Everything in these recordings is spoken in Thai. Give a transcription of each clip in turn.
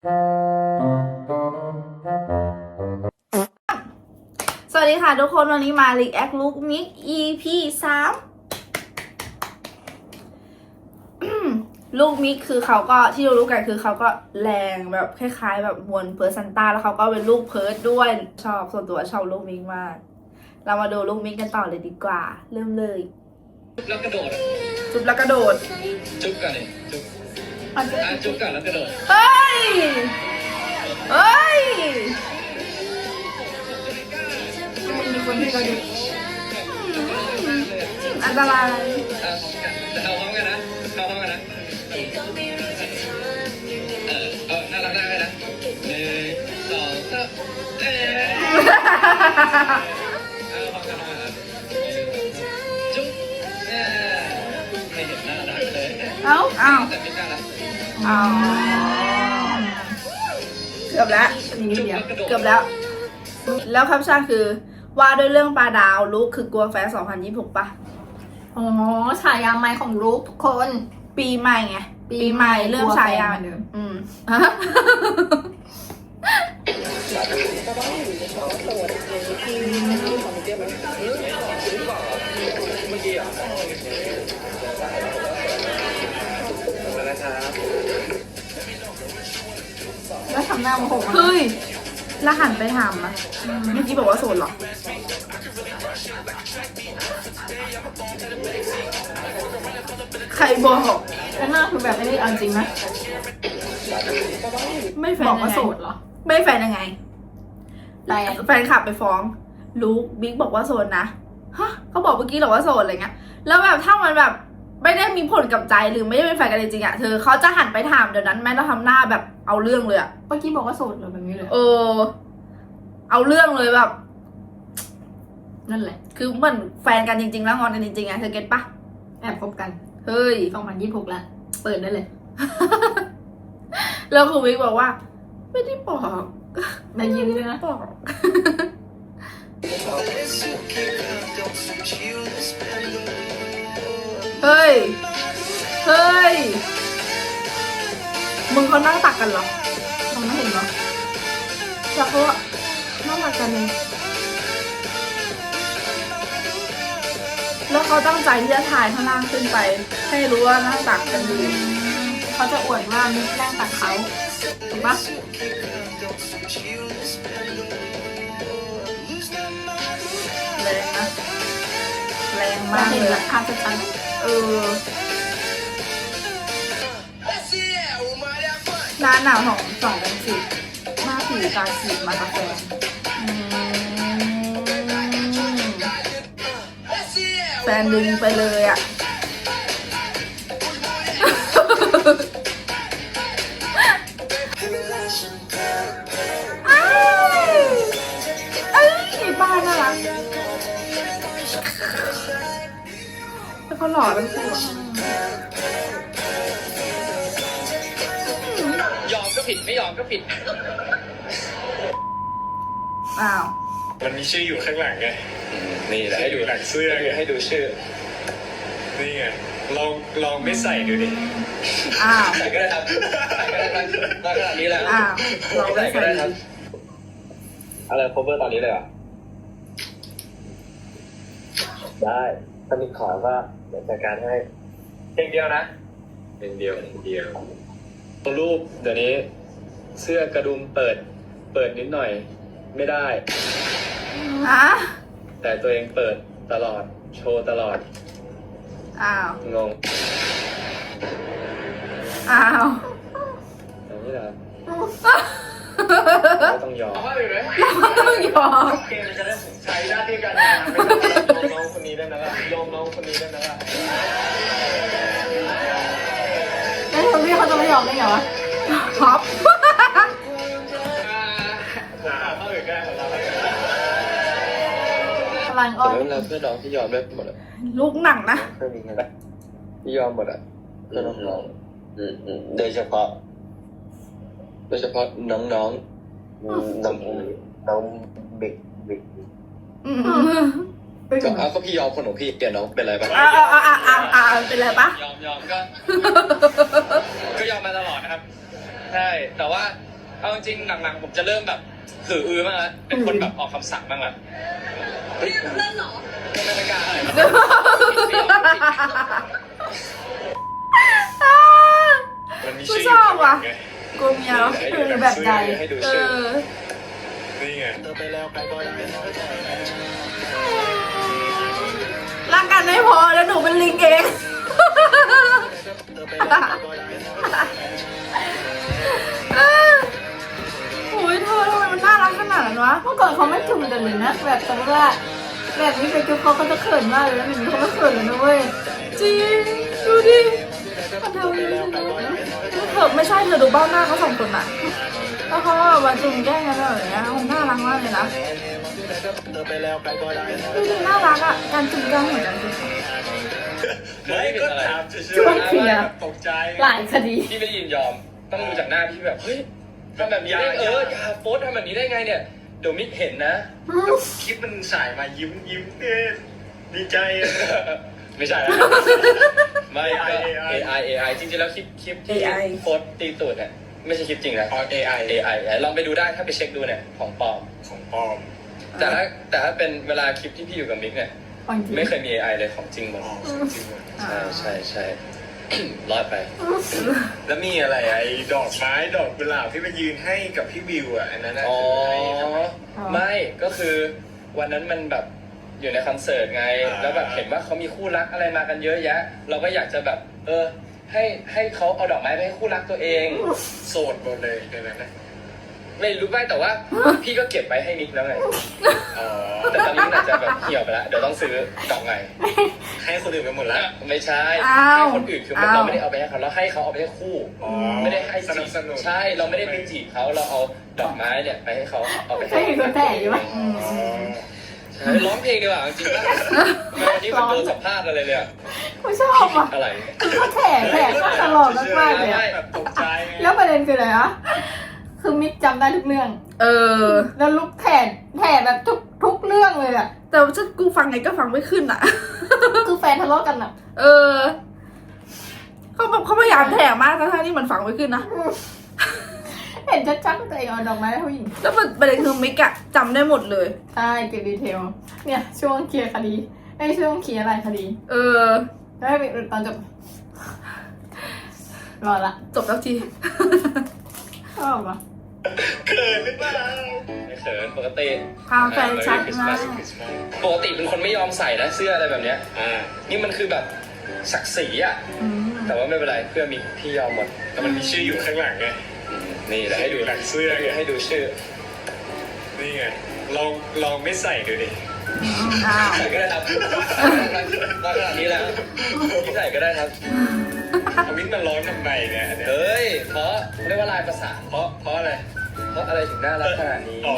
สวัสดีค่ะทุกคนวันนี้มา React Look Mix EP 3 ลูกมิกคือเขาก็ที่รู้กันคือเขาก็แรงแบบคล้ายๆแบบมวลเพิร์ซันต้าแล้วเขาก็เป็นลูกเพิร์ดด้วยชอบส่วนตัวชอบลูกมิกมากเรามาดูลูกมิกกันต่อเลยดีกว่าเริ่มเลยจุ๊บแล้วกระโดด จุ๊บแล้วกระโดด จุ๊บกันเลยจุ๊บจุ๊บกันแล้วกระโดดเฮ้ยเฮ้ยมีคนที่เราดูอันตรายเอาพร้อมกันนะเอาพร้อมกันนะน่ารักได้ไหมนะ1 2 3เอาพร้อมกันนะจุ๊บไม่เห็นน่ารักเลยแต่ไม่กล้ารักเกือบแล้วเกือบแล้วแล้วแคปชั่นคือว่าด้วยเรื่องปลาดาวลุกคือกลัวแฟน2026ป่ะอ๋อฉายาใหม่ของลูกทุกคนปีใหม่ไงปีใหม่เริ่มฉายาเดิมแล้วทำหน้าโมโหเฮ้ยแล้วหันไปถามอ่ะเมื่อกี้บอกว่าโสดเหรอใครบอกแล้วหน้าคือแบบไม่ได้เอาจริงนะไม่แฟน บอกว่าโสดเหรอไม่แฟนยังไงแฟนขับไปฟ้องลูกบิ๊กบอกว่าโสดนะฮะเขาบอกเมื่อกี้หรอว่าโสดอะไรเงี้ยแล้วแบบถ้ามันแบบไม่ได้มีผลกับใจหรือไม่ได้เป็นแฟนกันจริงๆอ่ะเธอเขาจะหันไปถามเดี๋ยวนั้นแม่เราทำหน้าแบบเอาเรื่องเลยอ่ะเมื่อกี้บอกว่าโสดเหรอแบบนี้เลยเอาเรื่องเลยแบบนั่นแหละคือเหมือนแฟนกันจริงๆแล้วงอนกันจริงๆอ่ะเธอเก็ตปะแอบคบกันเฮ้ย2026แล้วเปิดได้เลยแล้วครูวิกบอกว่าไม่ได้บอกได้ยินด้วยนะบอกเฮ้ยมึงเขานั่งตักกันเหรอเขาไม่เห็นเหรอแล้วเขาอะนั่งตักกันเลยแล้วเขาตั้งใจที่จะถ่ายข้างล่างขึ้นไปให้รู้ว่านั่งตักกันอยู่เขาจะอวดว่ามิกนั่งตักเขาถูกปะแรงนะแรงมากเลย ภาพชัดหน้าหนาวของ2 เป็น 10หน้าสีตาขีดมากาแฟแฟนดึงไปเลยอ่ะบ้าน่ารักแล้วเขาหล่อทั้งคู่ยอมก็ผิดไม่ยอมก็ผิดอ้าวมันมีชื่ออยู่ข้างหลังไงนี่แหละให้ดูหลังเสื้อไงให้ดูชื่อนี่ไงลองไม่ใส่ดูดิอ้าวใส่ก็ได้ครับใส่ก็ได้ครับมาขนาดนี้แล้วอ้าวลองไม่ใส่ครับอะไรโคเวอร์ตอนนี้เลยเหรอได้ถ้ามีขอว่าเดี๋ยวจัดการให้เพลงเดียวนะเพลงเดียวตัวรูปเดี๋ยวนี้เสื้อกระดุมเปิดนิดหน่อยไม่ได้แต่ตัวเองเปิดตลอดโชว์ตลอดอ้าวงงอย่างนี้แหละต้องยอมต้องยอมเกมจะได้ใช้หน้าที่การงานไม่ต้องน้องคนนี้ได้นะยอมน้องคนนี้ได้นะแล้วคนที่เขาจะไม่ยอมได้ไงวะท็อปเข้าอีกแก้ของเราพลังอ้อนแล้วเพื่อนน้องที่ยอมได้หมดอ่ะลูกหนังนะเพื่อนมีไงที่ยอมหมดอ่ะเพื่อนน้องโดยเฉพาะน้องบิ๊กก็พี่ยอมคนของพี่เปลี่ยนน้องเป็นอะไรปะเป็นอะไรปะยอมก็ยอมมาตลอดนะครับใช่แต่ว่า เอาจริงหลังๆผมจะเริ่มแบบหืออือมากแล้วเป็นคนแบบออกคำสั่งบ้างละเฮ้ยเล่นเหรอไม่กล้าอะไรมันมีชื่อ ชอบว่ะ ไง กูเมียแล้ว คือแบบใด ให้ดู เอ ชื่อ อ นี่ไง รักกันไม่พอแล้วหนูเป็นลิงเองโอ้ยเธอทำไมมันน่ารักขนาดนั้นวะ เมื่อก่อนเขาไม่จุ่มกันเลยนะแบบสมมติว่าแบบนี้เป็นจุ๊บเขาจะเขินมากเลยนะอย่างนี้เขาไม่เขินเลยนะเว้ย จริง ดูดิมันทำยังไงเธอไม่ใช่เธอดูบ้านหน้าเขาสองคนอะแล้วเขาแบบมาจุ่มแกล้งกันแบบเนี้ยมันน่ารักมากเลยนะดูดิน่ารักอะการจุ่มแกล้งเหมือนกัน ไม่ก็ถามเฉย ช่วยเคลียร์ ตกใจ หลายคดี พี่ไม่ได้ยินยอมต้องดูจากหน้าพี่แบบเฮ้ยทำแบบนี้ได้อย่าโฟสทำแบบนี้ได้ไงเนี่ยเดี๋ยวมิกเห็นนะคลิปมันสายมายิ้มเนี่ยดีใจไม่ใช่แล้วไม่ก็ AI จริงๆแล้วคลิปที่โฟสตีตูดเนี่ยไม่ใช่คลิปจริงนะ AI ลองไปดูได้ถ้าไปเช็คดูเนี่ยของปลอมแต่ถ้าเป็นเวลาคลิปที่พี่อยู่กับมิกเนี่ยไม่เคยมี AI เลยของจริงหมดใช่ รอดไป แล้วมีอะไรไอ้ดอกไม้ดอกกุหลาบที่ไปยืนให้กับพี่วิวอ่ะอันนั้น อ๋อ อ๋อ ไม่ก็คือวันนั้นมันแบบอยู่ในคอนเสิร์ตไง แล้วแบบเห็นว่าเขามีคู่รักอะไรมากันเยอะแยะ เราก็อยากจะแบบให้เขาเอาดอกไม้ไปให้คู่รักตัวเอง โสดหมดเลยในนั้นนะ ไม่รู้ไหมแต่ว่าพี่ก็เก็บไว้ให้นิกแล้วไง อ๋อ แต่ตอนนี้มันอาจจะแบบเหี่ยวไปแล้วเดี๋ยวต้องซื้อกล่องใหม่ ให้คนอื่นไปหมดแล้ว ไม่ใช่ อ้าว ให้คนอื่นคือเราไม่ได้เอาไปให้เขาเราให้เขาเอาไปให้คู่ อ๋อ ไม่ได้ให้ สนับสนุน ใช่เราไม่ได้ไปจีบเขาเราเอาดอกไม้เนี่ยไปให้เขาเอาไปให้ ใช่คนแต่อยู่ไหม อ๋อ ใช่ร้องเพลงดีกว่าจริงๆนะวันนี้มันโดนสัมภาษณ์อะไรเลยอะ ไม่ชอบอ่ะ อะไร คือเขาแถก็ตลอดมากๆเลยอะ แบบตกใจไง แล้วประเด็นคืออะไรอะคือมิกจำได้ทุกเรื่อง เออ แล้วลุกแถแบบทุกเรื่องเลยอะ แต่ฉันกูฟังไงก็ฟังไม่ขึ้นอะ คือแฟนทะเลาะกันอะ เออเขาพยายามแถมากทั้งๆที่มันฟังไม่ขึ้นนะ เห็นชัดๆว่าตัวเองเอาดอกไม้ให้ผู้หญิง แล้วประเด็นคือมิกอะจำได้หมดเลย ใช่เก็บดีเทล เนี่ยช่วงเคลียร์คดีไอ้ช่วงเคลียร์อะไรคดี เออ แล้วให้ตอนจบรอละ จบแล้วที ชอบปะ เขินหรือเปล่า ไม่เขินปกติ พาแฟนชัดมาก ปกติเป็นคนไม่ยอมใส่นะเสื้ออะไรแบบเนี้ย นี่มันคือแบบศักดิ์ศรีอะ อืม แต่ว่าไม่เป็นไรเพื่อมีพี่ยอมหมด แต่มันมีชื่ออยู่ข้างหลังไง นี่เดี๋ยวให้ดู หลังเสื้อไง ให้ดูชื่อ นี่ไงลองไม่ใส่ดูดิ อ้าว ใส่ก็ได้ครับมาขนาดนี้แล้วพี่ใส่ก็ได้ครับ เอามิ้นมันร้อนทำไมเนี่ยอันเนี้ย เฮ้ยเพราะเรียกว่าลายภาษา เพราะอะไร เพราะอะไรถึงน่ารักขนาดนี้ อ๋อ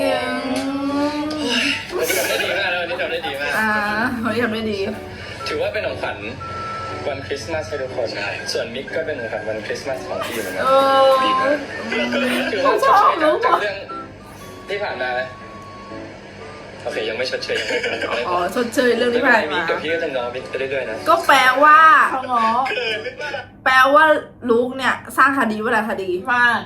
วันนี้ทำได้ดีมากเลยวันนี้ทำได้ดีมาก วันนี้ทำได้ดี ถือว่าเป็นของขวัญวันคริสต์มาสให้ทุกคนส่วนมิกก็เป็นของขวัญวันคริสต์มาสของพี่เหมือนกัน เออ ถือว่าชดเชยจากเรื่องที่ผ่านมาไหมโอเคยังไม่ชดเชยยังไม่เป็นไร อ๋อชดเชยเรื่องที่ผ่าน มิ มาก กับพี่ก็จะง้อมิกไปเรื่อยๆนะ ก็แปลว่า เขาง้อ เขินหรือเปล่า แปลว่าลูกเนี่ย สร้างคดีเวลาคดี มาก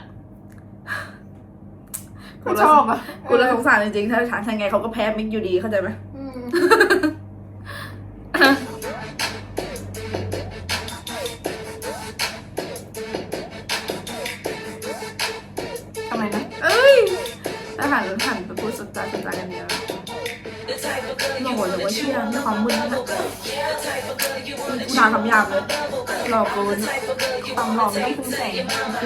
เขาชอบอะ กูเลยสงสารจริงๆ ถ้าถามยังไงเขาก็แพ้มิกอยู่ดีเข้าใจไหม อืมทำไมนะ เอ้ยถ้าหันไปพูดสตาร์กันเดียวโอ้โหหรือว่าเชื่อในความมึนนั่นแหละกูด่าคำหยาบเลยหลอกกูเนี่ย ความหล่อไม่ต้องพึ่งแสง โอ้โห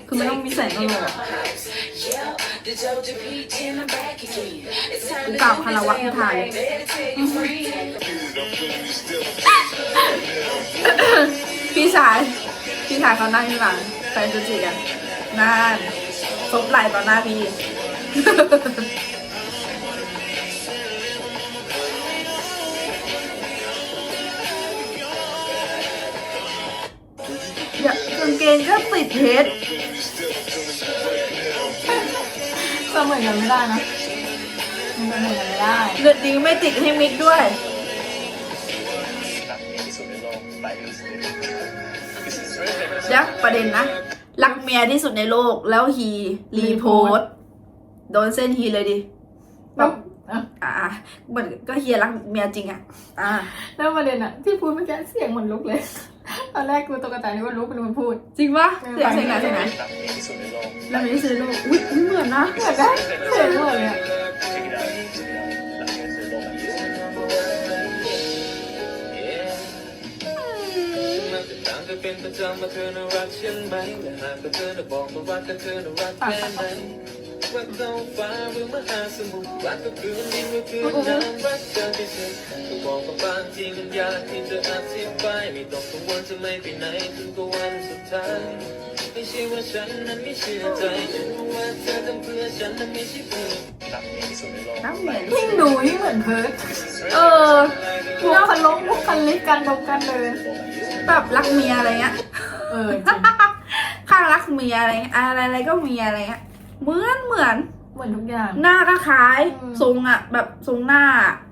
คือไม่ต้องมีแสงตลอดกูกราบคารวะผู้ไทยพี่ชายเขานั่งอยู่หลังแฟนจุจิกันนั่นซบไหล่ต่อหน้าพี่ อย่ากางเกงก็ติดเพชร เสมอกันไม่ได้นะมันเสมอกันไม่ได้ เลือดดีไม่ติดให้มิกด้วย รักที่สุดในโลกไปกันสิ เดี๋ยวประเด็นนะ รักเมียที่สุดในโลกแล้วฮีรีโพสต์โดนเส้นฮีเลยดิแบบ เหมือนก็เฮียรักเมียจริงอ่ะ แล้วประเด็นอะที่พูดเมื่อกี้เสียงเหมือนลุกเลย ตอนแรกกูตกใจนึกว่าลุกเป็นคนพูด จริงปะเสียงไหนเสียงไหน รักเมียที่สุดในโลก แล้วไม่ได้ซื้อลูกอุ้ยเหมือนนะ เหมือนนะเสียงเหมือนเลยอะ รักเมียที่สุดในโลก มันจะต่างกันเป็นประจำว่าเธอน่ารักฉันไหมและหากเธอน่ะบอกมาว่าเธอน่ารักแค่ไหนว่าท้องฟ้าหรือมหาสมุทรรักก็คือดินก็คือน้ำรักเธอที่สุดก็บอกว่าบางทีมันยากที่จะอธิบายไม่ต้องกังวลจะไม่ไปไหนถึงกับวันสุดท้ายไม่ใช่ว่าฉันนั้นไม่เชื่อใจฉันรู้ว่าเธอทำเพื่อฉันนั้นไม่ใช่เพื่อ รักเมียที่สุดในโลก น้ำเหมือน ยิ่งดูยิ่งเหมือนเพิร์ด เออ พวกคันลงพวกคันลิกกันตรงกันเลย แบบรักเมียอะไรเงี้ย จริง ข้างรักเมียอะไรเงี้ยอะไรก็เมียอะไรเงี้ยเหมือน เหมือนทุกอย่าง หน้าก็คล้าย อืม ทรงอ่ะ แบบทรงหน้า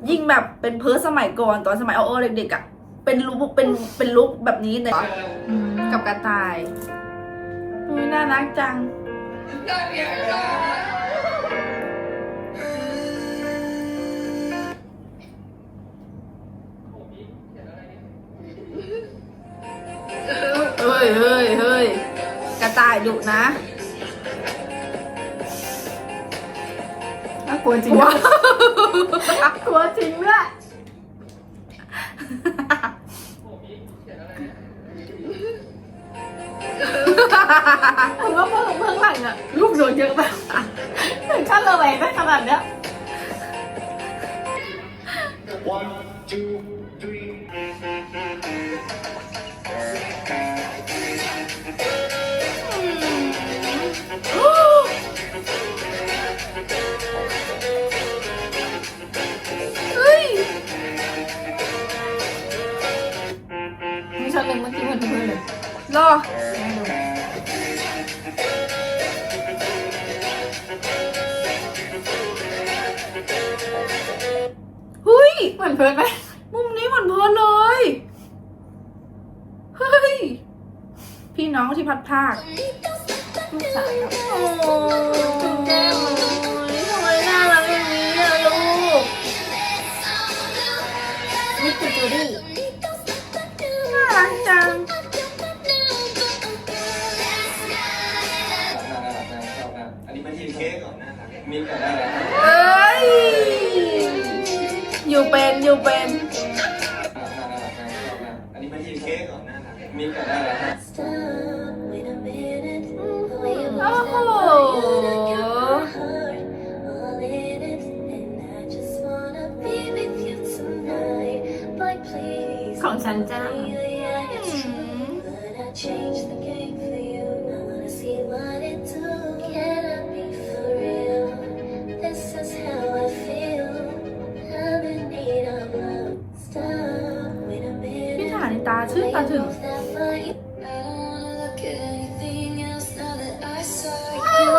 ยิ่งแบบเป็นเพิร์สสมัยก่อนตอนสมัยเอาเด็กๆอ่ะเป็นลุคเป็นลุคแบบนี้เลยกับกระต่ายอุ้ยน่ารักจังเฮ้ยกระต่ายดุนะ น่ากลัวจริงด้วยกลัวจริงด้วยผมว่าเบื้องหลังอะลูกโดนเยอะแบบถึงขั้นระแวงได้ขนาดเนี้ย One, two, three. เฮ้ย มีช็อตหนึ่งเมื่อกี้เหมือนเพื่อนเลย รอ ให้ดู เฮ้ย เหมือนเพื่อนไหม มุมนี้เหมือนเพิร์ลเลย เฮ้ย พี่น้องที่พัดพราก ลูกสาวครับ โอ้ยทำไมน่ารักอย่างนี้อะลูก นี่คือจูดี้ น่ารักจัง อันนี้มันทีมเค้กก่อนนะครับมีก่อนได้แล้ว เอ้ย อยู่เป็น อันนี้มันทีมเค้กก่อนนะครับมีก่อนได้แล้ว โอ้โห ของฉันจ้า Change the game for you. I wanna see what it do. Can I be for real? This is how I feel. I'm in need of love. Stop. Wait a พี่ minute. ฐานิตาชื่อตาถึง Off that fight. I don't wanna look at anything else now that I saw โอ้ you.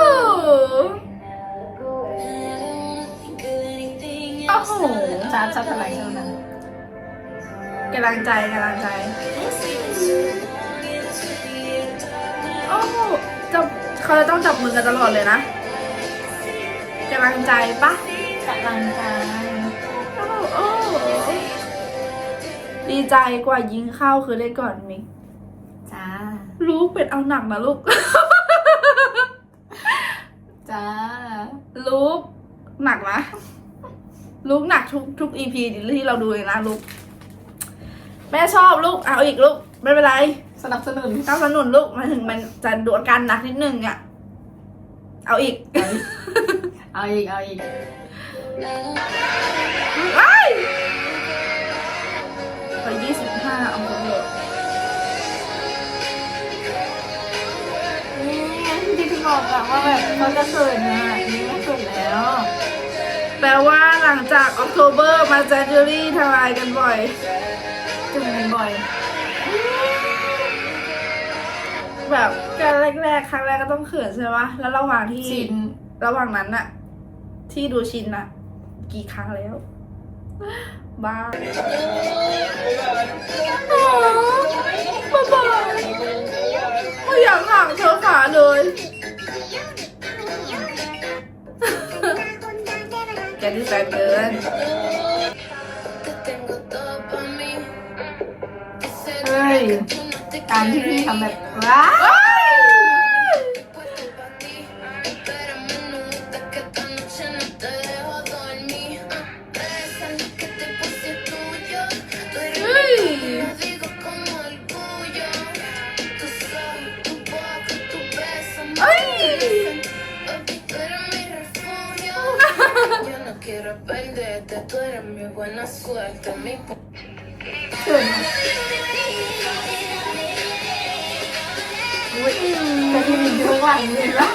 โห And I don't wanna think of anything โอ้ else โห now that ชาร์จอะไรเท่านั้น กำลังใจ โอ้โหเขาจะต้องจับมือกันตลอดเลยนะกำลังใจปะ กำลังใจ โอ้ดีใจกว่ายิงเข้าคือได้ก่อนมิก จ้า ลูกเป็ดเอาหนักนะลูก จ้า ลูกหนักนะลูกหนักทุก EP ที่เราดูเลยนะลูกแม่ชอบลูกเอาอีกลูกไม่เป็นไร สนับสนุน สนับสนุนลูกมาถึงมันจะดูอาการหนักนิดนึงอ่ะเอาอีก เอาอีก ไอ้ไป25เอาหมดเลย นี่ที่พี่บอกอะว่าแบบเขาจะเขินนะนี่ไม่เขินแล้ว แปลว่าหลังจากออกโทเบอร์มา January ทำลายกันบ่อย จุ่มกันบ่อย แบบการแรกๆครั้งแรกก็ต้องเขินใช่ไหมแล้วระหว่างที่ ชิน ระหว่างนั้นอะที่ดูชินอะกี่ครั้งแล้ว บ้าโอ้บ้า ไม่อยากห่างเธอขาเลย แกที่แฟนเกิน เฮ้ย การที่พี่ทำแบบว้าว เฮ้ย เฮ้ย Yo no quiero perderte, tú eres mi buena suerte, mi เขินอะอุ้ยแต่ที่มีอยู่ข้างหลังนี่ละ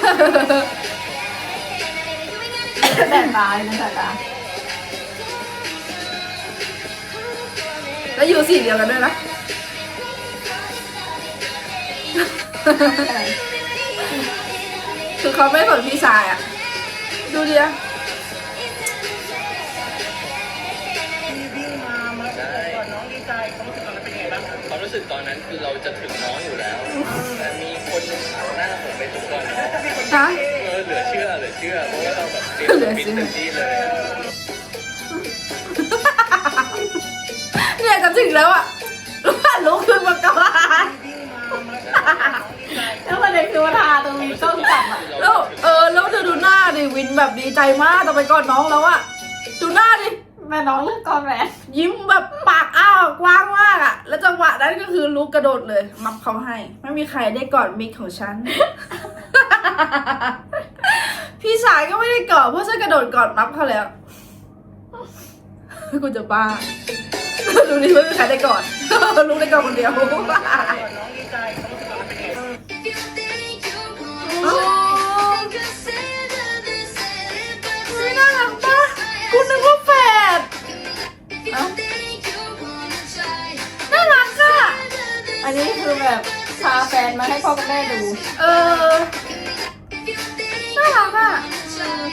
แบบตายนะแต่ตา แล้วอยู่สีเดียวกันด้วยนะ คือเขาไม่สนพี่ชายอ่ะ ดูดิอะ ความรู้สึกตอนนั้นคือเราจะถึงน้องอยู่แล้ว แต่มีคนผ่านหน้าผมไปทุกคน ฮะ เหลือเชื่อเพราะว่าเราแบบเตรียมตัวบินเต็มที่เลย เนี่ยจะถึงแล้วอ่ะลุกขึ้นมาก่อน แล้วประเด็นคือว่าทาตรงนี้ต้องจับอ่ะ แล้วแล้วเธอดูหน้าดิวินแบบดีใจมากต่อไปก่อนน้องแล้วอ่ะ ดูหน้าดิ แม่น้องเลือกกองแหวน ยิ้มแบบปากอ้าวกว้างมากอ่ะ แล้วจังหวะนั้นก็คือลุกกระโดดเลย มับเขาให้ ไม่มีใครได้กอดมิกของฉัน พี่ชายก็ไม่ได้กอดเพราะฉันกระโดดกอดมับเขาแล้ว กูจะบ้า ดูดิไม่มีใครได้กอด ลุกได้กอดคนเดียว ไม่น่ารักปะกูนึกว่าแฝดน่ารักอะ อันนี้คือแบบพาแฟนมาให้พ่อกับแม่ดู เออ น่ารักอะ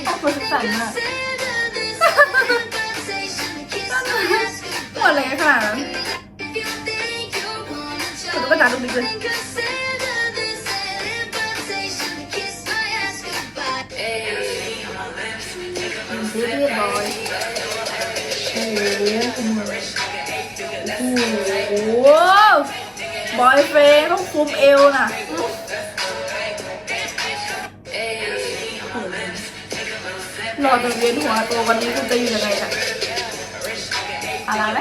ครอบครัวสุขสันต์มาก หมดเลยค่ะคุณก็ด่าลูกดิเลย ซีรีส์บอย โอ้โหบอยเฟย์ต้องคุมเอวน่ะ รอจนเวียนหัวตัววันนี้คุณจะอยู่ยังไงน่ะ อะไรไหม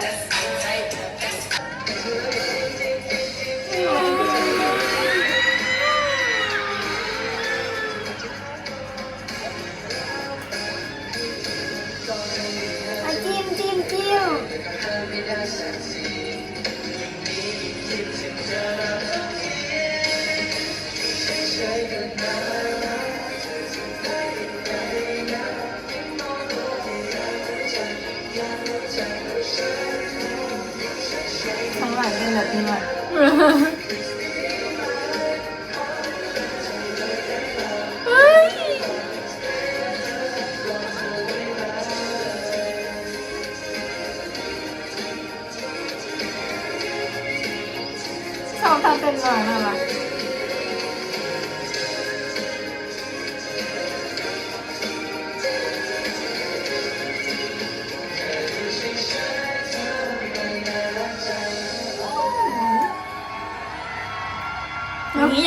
จิ้มจิ้มจิ้มข้างหลังเป็นแบบนี้หน่อย เฮ้ย ชอบทำเป็นหน่อยน่ารัก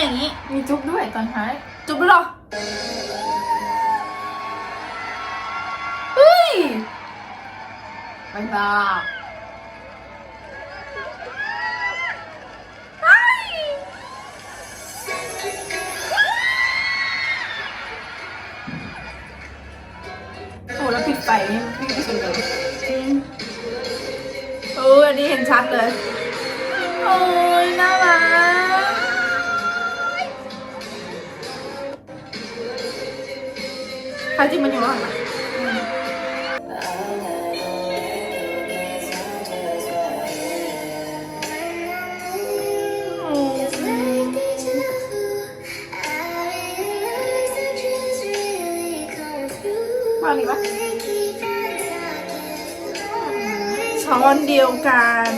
อย่างนี้ มีจุ๊บด้วยตอนท้าย จุ๊บด้วยเหรอ เฮ้ย บายบาย โอ้แล้วปิดไฟนี่พี่ไม่สนเลย อันนี้เห็นชัดเลย โอ้ยน่ารักใครจริงมันอยู่ข้างหลังนะโอ้ มาดีปะ ช้อนเดียวกัน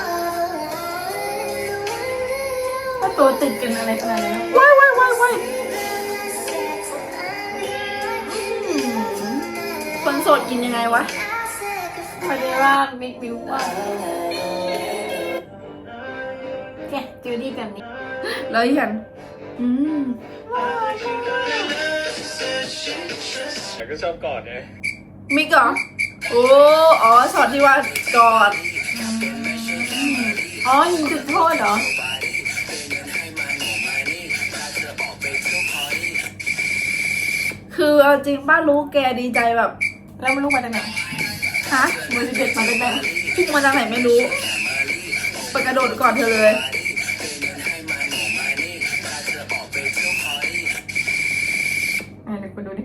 เ ตัวติดกันอะไรขนาดนั้น ว้ายว้ายว้ายว้ายคนโสดกินยังไงวะ ไม่ได้ว่าบิ๊กบิวว่าเนี่ยจูดี้แบบนี้ แล้วอีกอันอืม แต่ก็ชอบกอดไง มิกเหรอโอ้อ๋อช็อตที่ว่ากอด อ๋อยิงจุดโทษเหรอ คือเอาจริงป้ารู้แกดีใจแบบ แล้วมันลูกมาจากไหน ฮะ เบอร์11มาจากไหน พุ่งมาจากไหนไม่รู้ไปกระโดดก่อนเธอเลย เดี๋ยวคุณดูดิ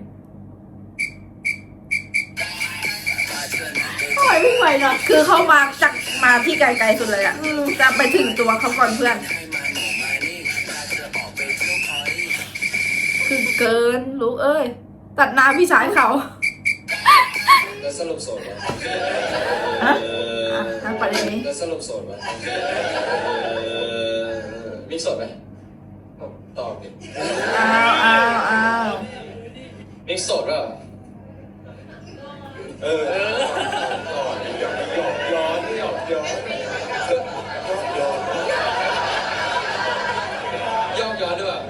ทำไมวิ่งไวจัง คือเขามาที่ไกลๆสุดเลยอะจะไปถึงตัวเขาก่อนเพื่อน คือเกินลูกเอ้ย ตัดหน้าพี่ชายเขา แล้วสรุปโสดไหม อ่ะประเด็นนี้ แล้วสรุปโสดไหมมีโสดไหมตอบดิ อ้าว มีโสดเปล่าตอบดิย้อนด้วยป่ะ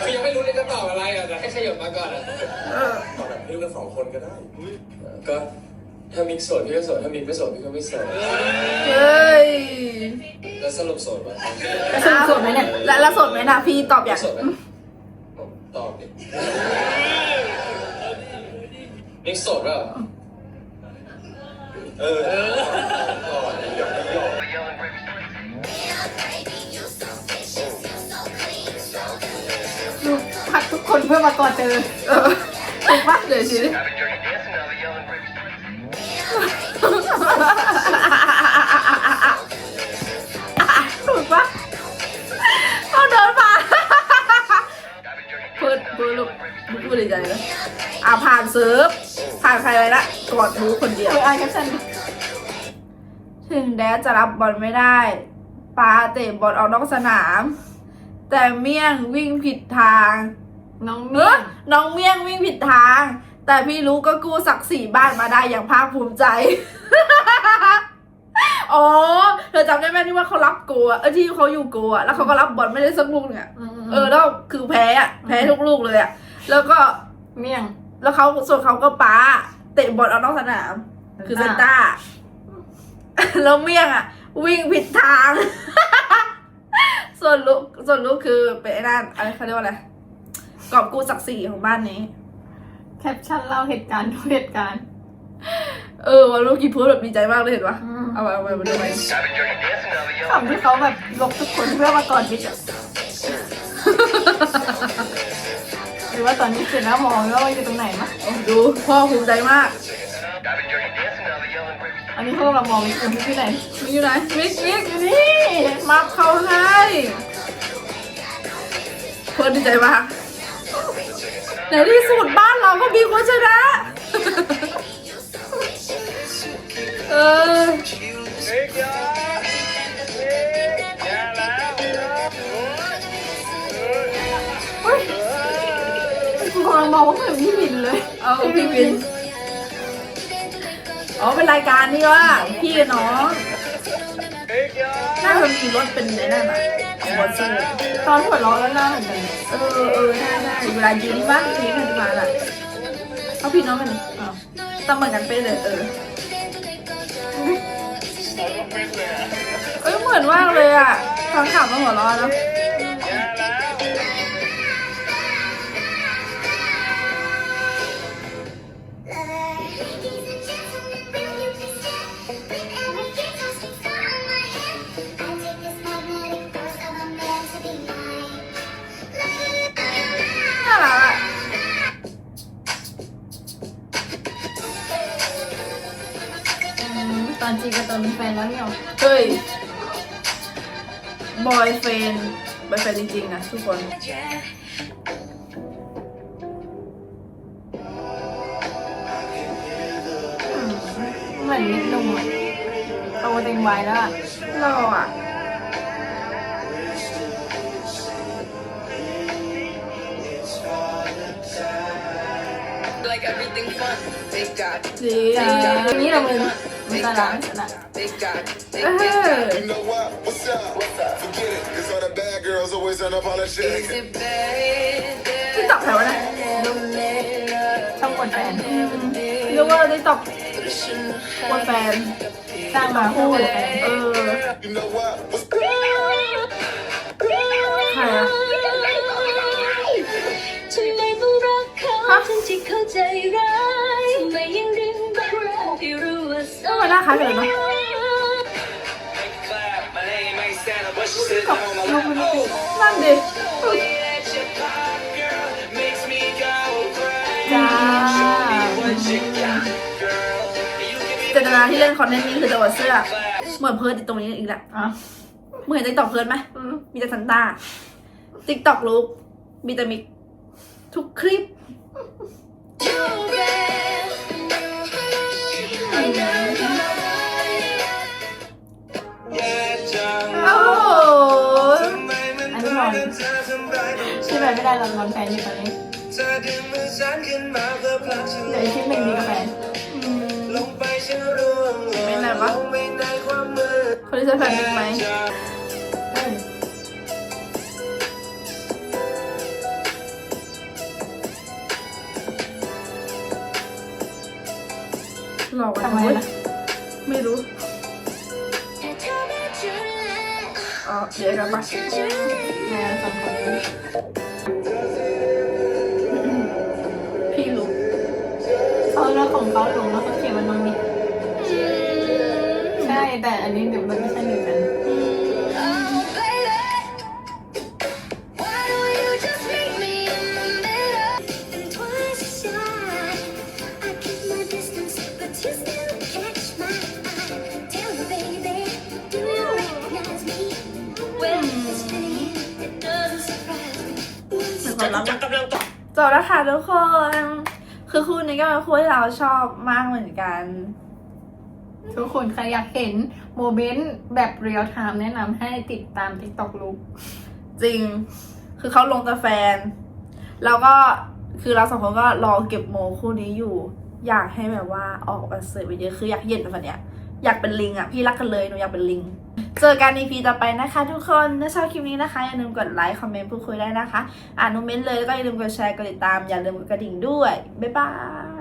คือยังไม่รู้เลยจะตอบอะไรอ่ะแต่ให้ขยับมาก่อนอ่ะ ตอบแบบพี่กัน2 คนก็ได้ ก็ถ้ามิกโสดพี่ก็โสดถ้ามิกไม่โสดพี่ก็ไม่โสด เฮ้ย แล้วสรุปโสดป่ะ แล้วสรุปสดไหมเนี่ย แล้วสดไหมนะพี่ตอบอย่าง โสดไหมตอบดิมิกโสดเปล่าตอบดิ ดูพักทุกคนเพื่อมากอดเจอ ถูกปะเดี๋ยวชิถูกปะเอาเดินผ่านพูดลูกพูดดีใจเลยผ่านเซิร์ฟผ่านใครไปละกอดรู้คนเดียว อ่านแคปชั่น ถึงแดดจะรับบอลไม่ได้ปาเตะบอลออกนอกสนาม แต่เมี่ยงวิ่งผิดทาง น้องเมีย น้องเมี่ยงวิ่งผิดทาง แต่พี่รู้ก็กู้ศักดิ์ศรีบ้านมาได้อย่างภาคภูมิใจ อ๋อเธอจำได้ไหมที่ว่าเขารับโกอะที่เขาอยู่โกอะแล้วเขาก็รับบอลไม่ได้สักลูกเนี่ยแล้วคือแพ้อะแพ้ทุกลูกเลยอะแล้วก็ เมี่ยง แล้วเขาส่วนเขาก็ป้าเตะบอลออกนอกสนาม คือเซนต้า แล้วเมี่ยงอะวิ่งผิดทาง ส่วนลูกคือเป็นไอ้นั่นอะไรเขาเรียกว่าอะไรกอบกู้ศักดิ์ศรีของบ้านนี้ แคปชั่นเล่าเหตุการณ์ทุกเหตุการณ์ วันลูกกี่พูดแบบดีใจมากเลยเห็นปะ อืม เอาไปดูไป คำที่เขาแบบลบทุกคนเพื่อมากอดบิ๊กอะหรือว่าตอนนี้เสร็จแล้วมองว่าอยู่ตรงไหนมะ ดูพ่อภูมิใจมาก อันนี้เขากำลังมองอยู่ที่ไหน มิกอยู่ไหนมิกนี่มาเขาให้เพื่อนดีใจมากในที่สุดบ้านเราก็มีคนชนะ เฮ้ยอย่าแล้ว เฮ้ยกูกำลังมองว่าเหมือนพี่บินเลย เอาพี่วินอ๋อเป็นรายการนี่ว่าพี่กับน้อง เฮ้ยอย่า น่าจะมีรถเป็นในนั่นอะบอลเซอร์ ตอนหัวเราะแล้วหน้าเหมือนกัน ได้เวลายืนบ้านทีกันมาล่ะเอาพี่น้องกันนี่ต้องเหมือนกันเป๊ะเลยเหมือนมากเลยอะฟังข่าวมาหัวเราะเนาะ อย่าแล้ว น่ารักอะ ตอนจีกับตอนเป็นแฟนแล้วเนี่ย เฮ้ยบอยเฟนจริงๆนะทุกคน เหมือนนิดนุ่มอะโตเต็มวัยแล้วอะ หล่ออะ จริง ทีนี้เรามึงสาระไม่สาระ You know what? What's up? Forget it. Cause all the bad girls always end up on that shit. ติ๊กต็อกใครวะเนี่ย ช่องกดแฟน เรียกว่าติ๊กต็อกคนแฟน สร้างมาคู่เลย You know what? What's ใครอะ ทำไมต้องรักเขาทั้งที่เข้าใจร้ายทำไมยังดึงบังที่รู้ว่า ทำไมหน้าคล้ายกันเลยเนาะ นั่นดิ จ้า เจตนาที่เล่นคอนเทนต์นี้คือจะอวดเสื้อ เหมือนเพิร์ดตรงนี้อีกแหละ อ่ะ เหมือนติ๊กต็อกเพิร์ดไหมมีแต่ซันต้าติ๊กต็อกลุกมีแต่มิกทุกคลิป โอ้โห อันนี้นอนชื่ออะไรไม่ได้เรานอนแฟนอยู่ตอนนี้เดี๋ยวอีกคลิปหนึ่งมีกับแฟน เป็นไงวะคนที่ใช้แฟนมิกไหม เออ หลอกกัน ทำไม เว้ย ล่ะ ไม่รู้ อ๋อเดี๋ยวกันปะ แม่สองคนนี้ พี่รู้ เขาเรื่องของเขาลงแล้วเขาเขียนมันตรงนี้ใช่แต่อันนี้เดี๋ยวมันไม่ใช่เหมือนกัน จบแล้วค่ะทุกคน คือคู่นี้ก็เป็นคู่ที่เราชอบมากเหมือนกัน ทุกคนใครอยากเห็นโมเมนต์แบบเรียลไทม์แนะนำให้ติดตาม TikTok ลุก จริง คือเขาลงแต่แฟน แล้วก็คือเราสองคนก็รอเก็บโมคู่นี้อยู่ อยากให้แบบว่าออกมาเสิร์ฟไปเยอะคืออยากเห็นแบบเนี้ย อยากเป็นลิงอ่ะ พี่รักกันเลยหนูอยากเป็นลิง เจอกัน EP ต่อไปนะคะทุกคน ถ้าชอบคลิปนี้นะคะ อย่าลืมกดไลค์ คอมเมนต์พูดคุยได้นะคะ อ่านคอมเมนต์เลย แล้วก็อย่าลืมกดแชร์ กดติดตาม อย่าลืมกดกระดิ่งด้วย บ๊ายบาย